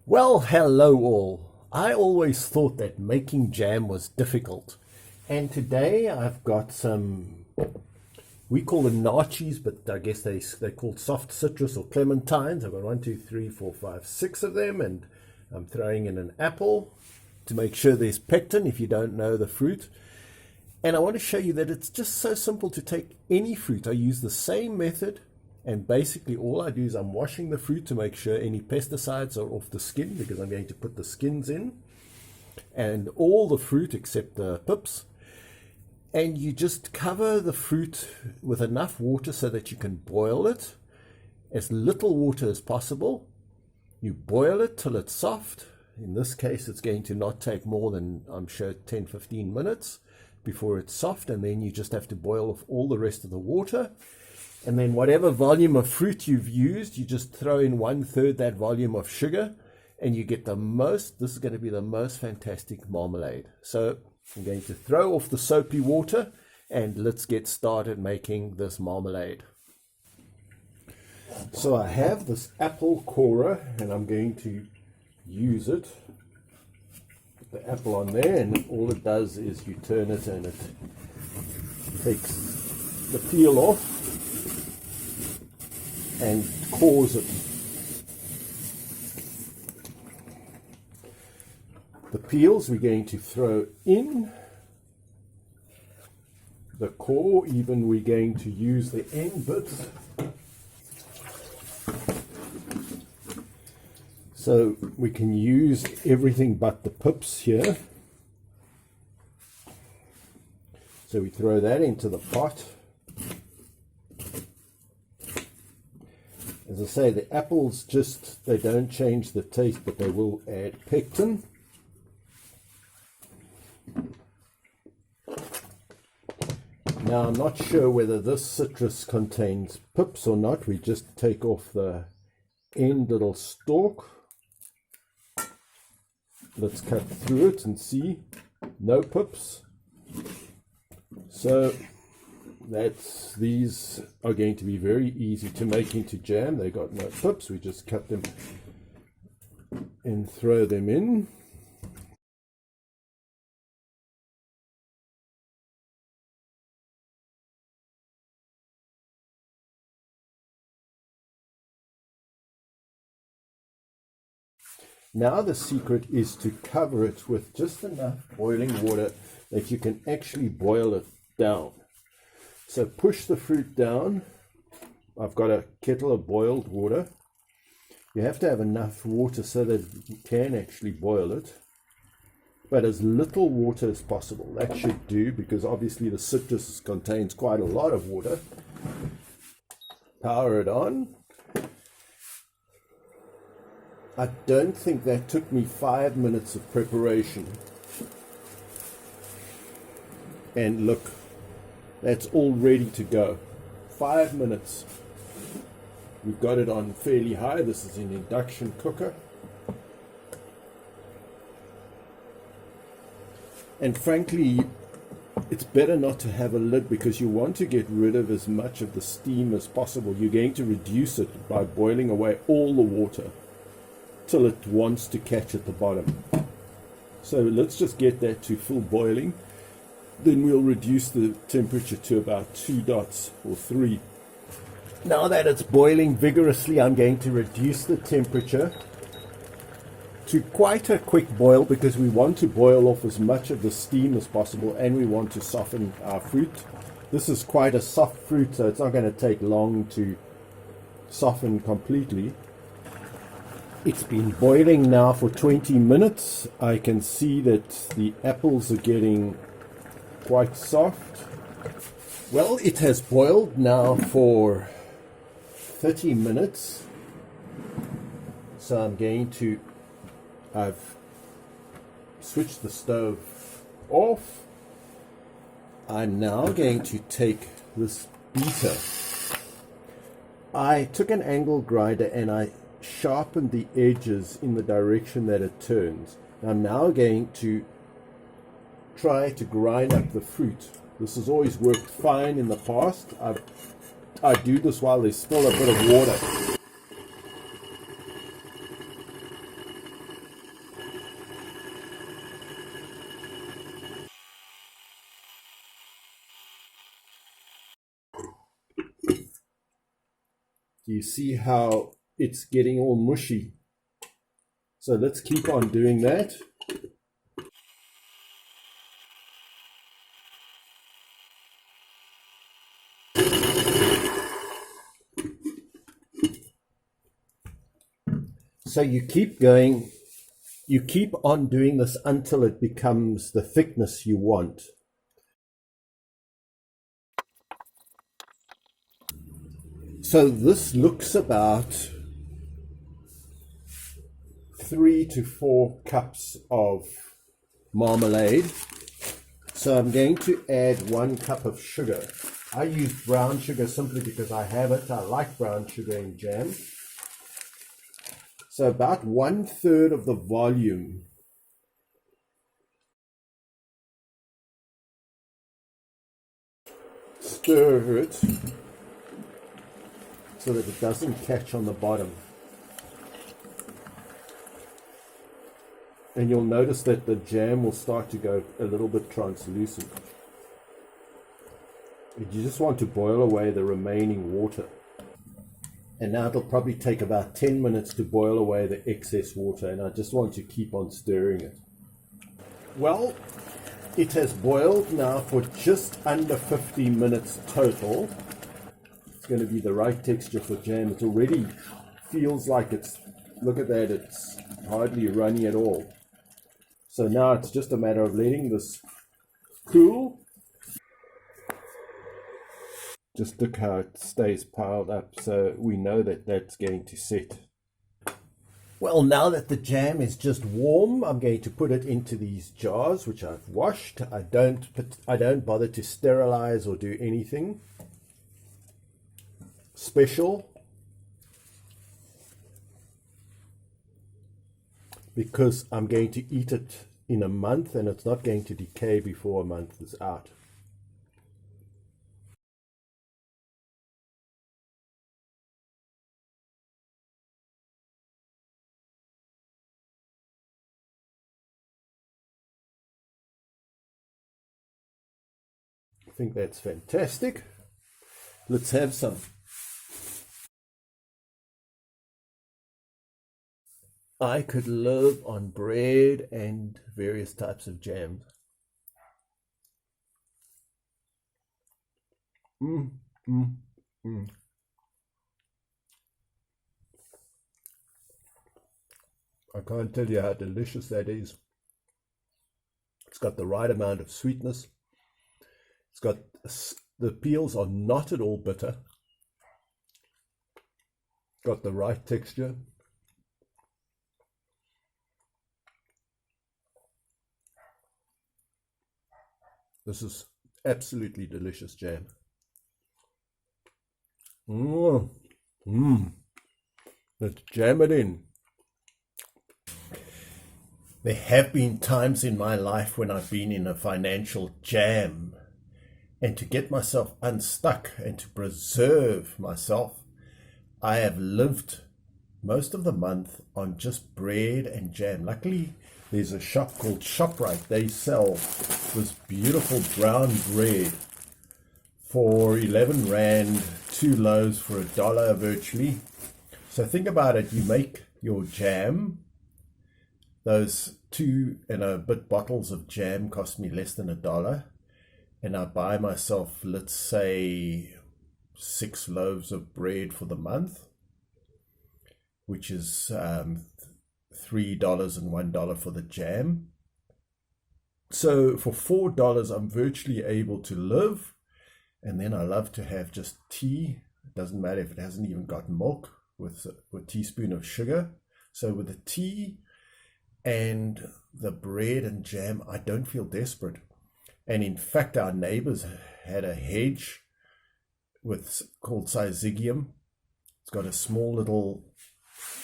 Well, hello all. I always thought that making jam was difficult. And today I've got some, we call them nachis, but I guess they're called soft citrus or clementines. I've got 1, 2, 3, 4, 5, 6 of them, and I'm throwing in an apple to make sure there's pectin if you don't know the fruit. And I want to show you that it's just so simple to take any fruit. I use the same method. And basically all I do is I'm washing the fruit to make sure any pesticides are off the skin, because I'm going to put the skins in, and all the fruit except the pips. And you just cover the fruit with enough water so that you can boil it, as little water as possible. You boil it till it's soft. In this case it's going to not take more than, I'm sure, 10-15 minutes before it's soft, and then you just have to boil off all the rest of the water. And then whatever volume of fruit you've used, you just throw in 1/3 that volume of sugar, and you get the most, this is going to be the most fantastic marmalade. So I'm going to throw off the soapy water, and let's get started making this marmalade. So I have this apple corer, and I'm going to use it. Put the apple on there, and all it does is you turn it and it takes the peel off and cores it. The peels we're going to throw in. The core, even, we're going to use the end bits. So we can use everything but the pips here. So we throw that into the pot. As I say, the apples just, they don't change the taste, but they will add pectin. Now I'm not sure whether this citrus contains pips or not. We just take off the end little stalk. Let's cut through it and see. No pips. So these are going to be very easy to make into jam. They got no pips. We just cut them and throw them in. Now the secret is to cover it with just enough boiling water that you can actually boil it down. So push the fruit down. I've got a kettle of boiled water. You have to have enough water so that you can actually boil it, but as little water as possible. That should do, because obviously the citrus contains quite a lot of water. Power it on. I don't think that took me 5 minutes of preparation. And look, that's all ready to go. 5 minutes. We've got it on fairly high. This is an induction cooker. And frankly, it's better not to have a lid, because you want to get rid of as much of the steam as possible. You're going to reduce it by boiling away all the water till it wants to catch at the bottom. So let's just get that to full boiling. Then we'll reduce the temperature to about 2 dots or 3. Now that it's boiling vigorously, I'm going to reduce the temperature to quite a quick boil, because we want to boil off as much of the steam as possible, and we want to soften our fruit. This is quite a soft fruit, so it's not going to take long to soften completely. It's been boiling now for 20 minutes. I can see that the apples are getting quite soft. Well, it has boiled now for 30 minutes. So I've switched the stove off. I'm now going to take this beater. I took an angle grinder and I sharpened the edges in the direction that it turns. I'm now going to try to grind up the fruit. This has always worked fine in the past. I do this while there's still a bit of water. Do you see how it's getting all mushy? So let's keep on doing that. So you keep going, you keep on doing this until it becomes the thickness you want. So this looks about 3 to 4 cups of marmalade. So I'm going to add 1 cup of sugar. I use brown sugar simply because I have it. I like brown sugar in jam. So about 1/3 of the volume. Stir it so that it doesn't catch on the bottom. And you'll notice that the jam will start to go a little bit translucent. You just want to boil away the remaining water. And now it'll probably take about 10 minutes to boil away the excess water, and I just want to keep on stirring it. Well, it has boiled now for just under 50 minutes total. It's going to be the right texture for jam. It already feels like it's, look at that, it's hardly runny at all. So now it's just a matter of letting this cool. Just look how it stays piled up, so we know that that's going to set. Well, now that the jam is just warm, I'm going to put it into these jars, which I've washed. I don't bother to sterilize or do anything special, because I'm going to eat it in a month and it's not going to decay before a month is out. I think that's fantastic. Let's have some. I could live on bread and various types of jams. I can't tell you how delicious that is. It's got the right amount of sweetness. It's got, the peels are not at all bitter. Got the right texture. This is absolutely delicious jam. Let's jam it in. There have been times in my life when I've been in a financial jam, and to get myself unstuck and to preserve myself, I have lived most of the month on just bread and jam. Luckily, there's a shop called ShopRite. They sell this beautiful brown bread for 11 Rand, 2 loaves for $1 virtually. So think about it, you make your jam. Those 2 and a bit bottles of jam cost me less than $1. And I buy myself, let's say, 6 loaves of bread for the month, which is $3 and $1 for the jam. So for $4, I'm virtually able to live. And then I love to have just tea. It doesn't matter if it hasn't even got milk, with a teaspoon of sugar. So with the tea and the bread and jam, I don't feel desperate. And in fact, our neighbors had a hedge called Syzygium. It's got a small little,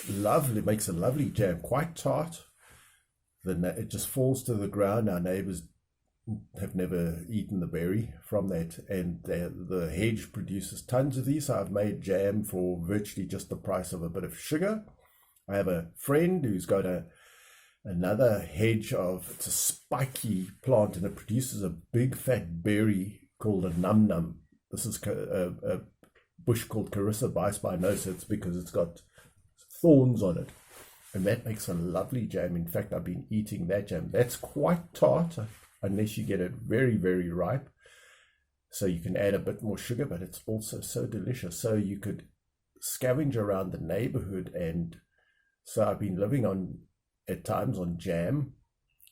lovely, makes a lovely jam, quite tart. It just falls to the ground. Our neighbors have never eaten the berry from that, and the hedge produces tons of these. So I've made jam for virtually just the price of a bit of sugar. I have a friend who's got another hedge of, it's a spiky plant and it produces a big fat berry called a num num. This is a bush called Carissa bispinosa. It's because it's got thorns on it. And that makes a lovely jam. In fact, I've been eating that jam. That's quite tart, unless you get it very, very ripe. So you can add a bit more sugar, but it's also so delicious. So you could scavenge around the neighborhood. And so I've been living on, at times, on jam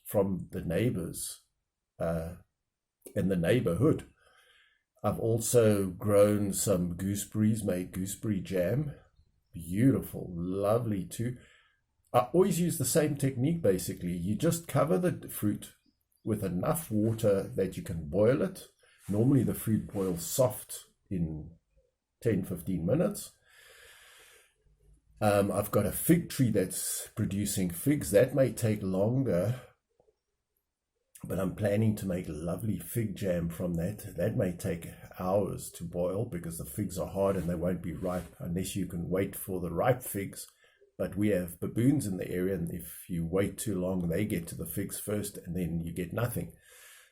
from the neighbors in the neighborhood. I've also grown some gooseberries, made gooseberry jam. Beautiful, lovely too. I always use the same technique basically. You just cover the fruit with enough water that you can boil it. Normally the fruit boils soft in 10-15 minutes. I've got a fig tree that's producing figs. That may take longer, but I'm planning to make lovely fig jam from that. That may take hours to boil because the figs are hard and they won't be ripe unless you can wait for the ripe figs. But we have baboons in the area, and if you wait too long, they get to the figs first and then you get nothing.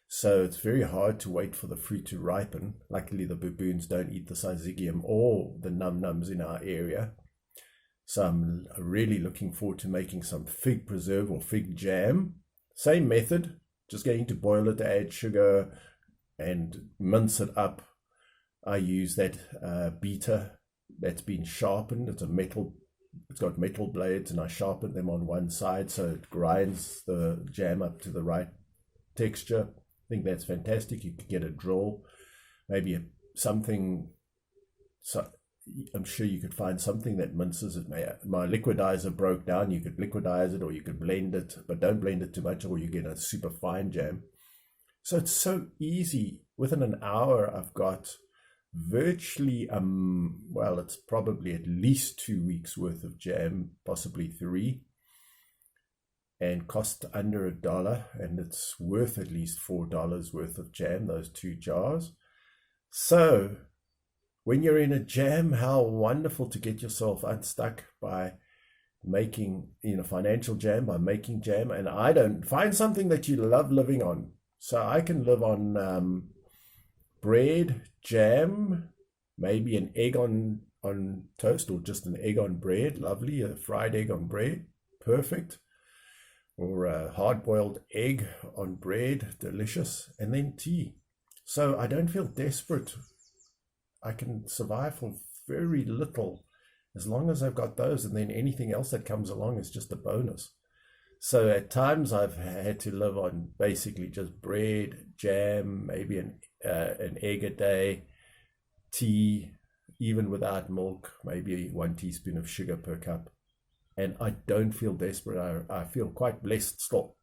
So it's very hard to wait for the fruit to ripen. Luckily, the baboons don't eat the syzygium or the num-nums in our area. So I'm really looking forward to making some fig preserve or fig jam. Same method, just going to boil it, add sugar and mince it up. I use that beater that's been sharpened. It's got metal blades, and I sharpen them on one side so it grinds the jam up to the right texture. I think that's fantastic. You could get a drill, maybe something. So I'm sure you could find something that minces it. My liquidizer broke down. You could liquidize it or you could blend it, but don't blend it too much or you get a super fine jam. So it's so easy. Within an hour, I've got virtually, well, it's probably at least 2 weeks worth of jam, possibly 3, and cost under $1, and it's worth at least $4 worth of jam, those 2 jars. So when you're in a jam, how wonderful to get yourself unstuck by making, financial jam, by making jam. And I don't find something that you love living on. So I can live on bread, jam, maybe an egg on toast, or just an egg on bread. Lovely, a fried egg on bread, perfect. Or a hard-boiled egg on bread, delicious. And then tea. So I don't feel desperate. I can survive for very little as long as I've got those, and then anything else that comes along is just a bonus. So at times I've had to live on basically just bread, jam, maybe an egg a day, tea, even without milk, maybe 1 teaspoon of sugar per cup. And I don't feel desperate. I feel quite blessed still.